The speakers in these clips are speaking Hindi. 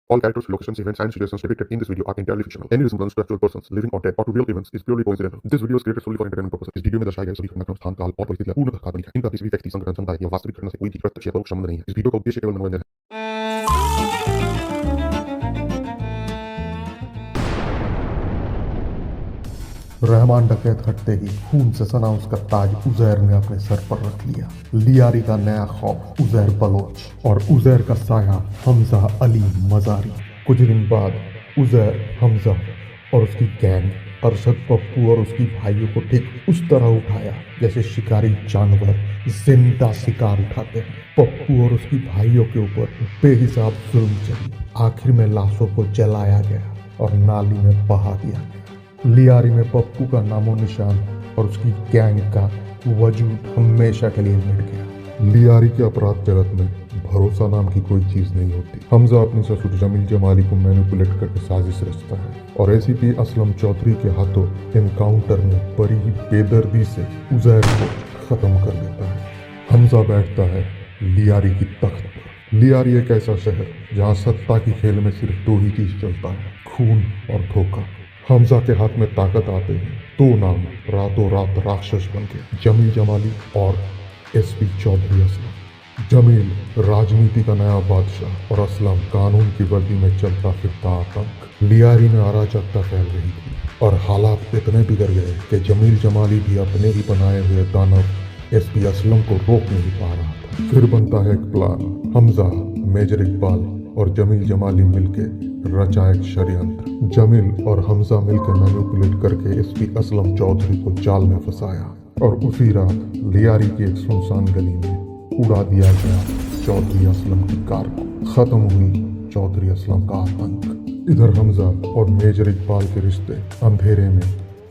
All characters, locations, events, and situations depicted in this video are entirely fictional. Any resemblance to actual persons, living or dead, or to real events is purely coincidental. This video is created solely for entertainment purposes. इस वीडियो में दर्शाए गए सभी घटनाक्रम, स्थान, काल और परिस्थितियां पूर्णतः काल्पनिक हैं। इनका किसी भी व्यक्ति, संगठन, समुदाय या वास्तविक घटना से कोई भी प्रत्यक्ष या परोक्ष संबंध नहीं है। इस वीडियो का उद्देश्य केवल मनोरंजन है। रहमान डकैत हटते ही खून से सना उसका ताज उजैर ने अपने सर पर रख लिया। लियारी का नया खौफ उजैर बलोच और उजैर का साया हमजा अली मजारी। कुछ दिन बाद उजैर, हमजा और उसकी गैंग अरशद, पप्पू और उसकी भाइयों को ठीक उस तरह उठाया जैसे शिकारी जानवर जिंदा शिकार उठाते हैं। पप्पू और उसकी भाइयों के ऊपर बेहिसाब जुल्म चली। आखिर में लाशों को जलाया गया और नाली में बहा दिया गया। लियारी में पप्पू का नामो निशान और उसकी गैंग का वजूद हमेशा के लिए मिट गया। लियारी के अपराध जगत में भरोसा नाम की कोई चीज नहीं होती। हमजा अपनी ससुर जमील जमाली को मैनिपुलेट करके साजिश रचता है और एसीपी असलम चौधरी के हाथों एनकाउंटर में बड़ी ही बेदर्दी से उजैर को खत्म कर देता है। हमजा बैठता है लियारी की तख्त पर। लियारी एक ऐसा शहर जहाँ सत्ता की खेल में सिर्फ दो ही चीज चलता है, खून और धोखा। हमजा के हाथ में ताकत आते ही दो नाम रातों रात राक्षस बन गए, जमील जमाली और एसपी चौधरी असलम। जमील राजनीति का नया बादशाह और असलम कानून की वर्दी में चलता फिरता आतंक। लियारी में अराजकता फैल रही थी और हालात इतने बिगड़ गए कि जमील जमाली भी अपने ही बनाए हुए दानव एसपी असलम को रोक नहीं पा रहा था। फिर बनता है एक प्लान। हमजा, मेजर इकबाल और जमील जमाली मिलकर रचा एक षड्यंत्र। जमील और हमजा मिलकर मैनिपुलेट करके एसपी असलम चौधरी को जाल में फंसाया और उसी रात लियारी की एक सुनसान गली में उड़ा दिया गया चौधरी असलम की कार को। खत्म हुई चौधरी असलम का आतंक। इधर हमजा और मेजर इकबाल के रिश्ते अंधेरे में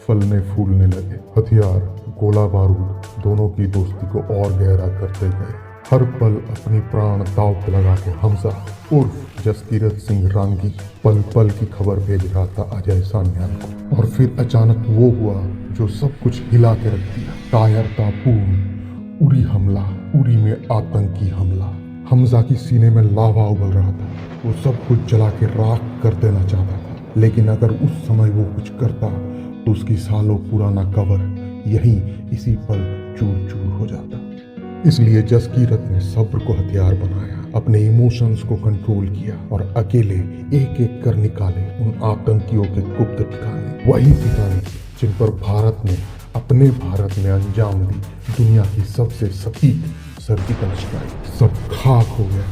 फलने फूलने लगे। हथियार, गोला बारूद दोनों की दोस्ती को और गहरा करते गए। हर पल अपनी प्राण दांव पे लगा के हमजा उर्फ जसकीरत सिंह रांगी पल पल की खबर भेज रहा था अजय सान्याल को। और फिर अचानक वो हुआ जो सब कुछ हिला के रख दिया। कायरता पूर्ण उरी हमला, उरी में आतंकी हमला। हमजा की सीने में लावा उबल रहा था। वो सब कुछ जला के राख कर देना चाहता था, लेकिन अगर उस समय वो कुछ करता तो उसकी सालों पुराना कवर यहीं इसी पल चूर चूर हो जाता। इसलिए जसकीरत ने सब्र को हथियार बनाया, अपने इमोशंस को कंट्रोल किया और अकेले एक एक कर निकाले उन आतंकियों के गुप्त ठिकाने। वही ठिकाने जिन पर भारत ने अंजाम दी दुनिया की सबसे सटीक सर्जिकल स्ट्राइक। सब खाक हो गया,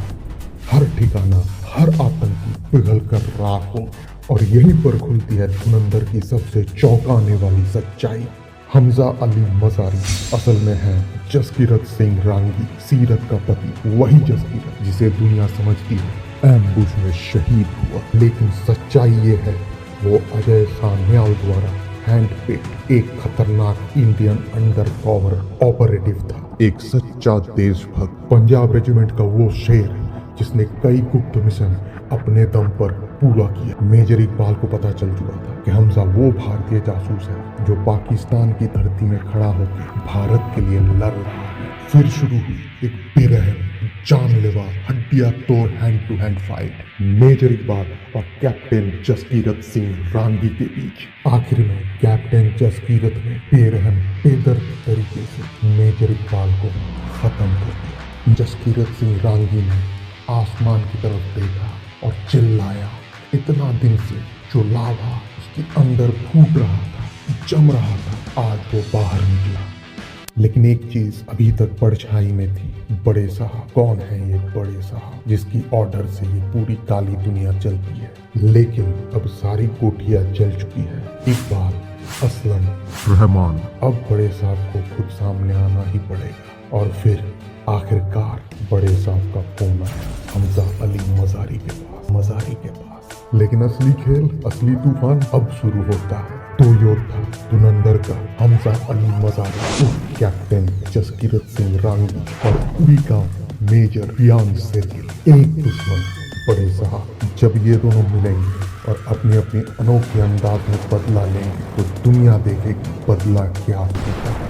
हर ठिकाना, हर आतंकी पिघल कर राख हो। और यहीं पर खुलती है धुरंधर की सबसे चौंकाने वाली सच्चाई। हमजा अली मजारी असल में है जसकीरत सिंह रांगी, सीरत का पति। वही जसकीरत जिसे दुनिया समझती है एम्बुश में शहीद हुआ। लेकिन सच्चाई ये है वो अजय सान्याल द्वारा हैंड पिक्ड एक खतरनाक इंडियन अंडर कवर ऑपरेटिव था। एक सच्चा देशभक्त, पंजाब रेजिमेंट का वो शेर जिसने कई गुप्त मिशन अपने दम पर पूरा किया। मेजर इकबाल को पता चल चुका था कि हमजा वो भारतीय जासूस है जो पाकिस्तान की धरती में खड़ा होकर भारत के लिए लड़ रहा है। फिर शुरू हुई एक बेरहम, जानलेवा, हड्डियां तोड़ hand to hand fight major Iqbal और कैप्टन जसकीरत सिंह रांगी के बीच। आखिर में कैप्टन जसकीरत ने बेरहम, बेदर्द तरीके से मेजर इकबाल को खत्म कर दिया। जसकीरत सिंह रांगी ने आसमान की तरफ देखा और चिल्लाया। इतना दिन से जो लावा उसके अंदर फूट रहा था, जम रहा था, आज वो बाहर निकला। लेकिन एक चीज अभी तक परछाई में थी। बड़े साहब। कौन है ये बड़े साहब जिसकी ऑर्डर से ये पूरी काली दुनिया चलती है? लेकिन अब सारी कोठियां जल चुकी है। इकबाल, असलम, रहमान। अब बड़े साहब को खुद सामने आना ही पड़ेगा। और फिर आखिरकार बड़े साहब का फोन आया हमजा अली मजारी के पास। लेकिन असली खेल, असली तूफान अब शुरू होता है। दो योद्धा धुरंधर का हमजा अली मजारी, कैप्टन जसकीरत सिंह रांगी और उरी का मेजर रियान सेठी। एक दुश्मन बड़े साहब। जब ये दोनों मिलेंगे और अपनी अपनी अनोखे अंदाज में बदला लेंगे तो दुनिया देखेगी बदला क्या होता है।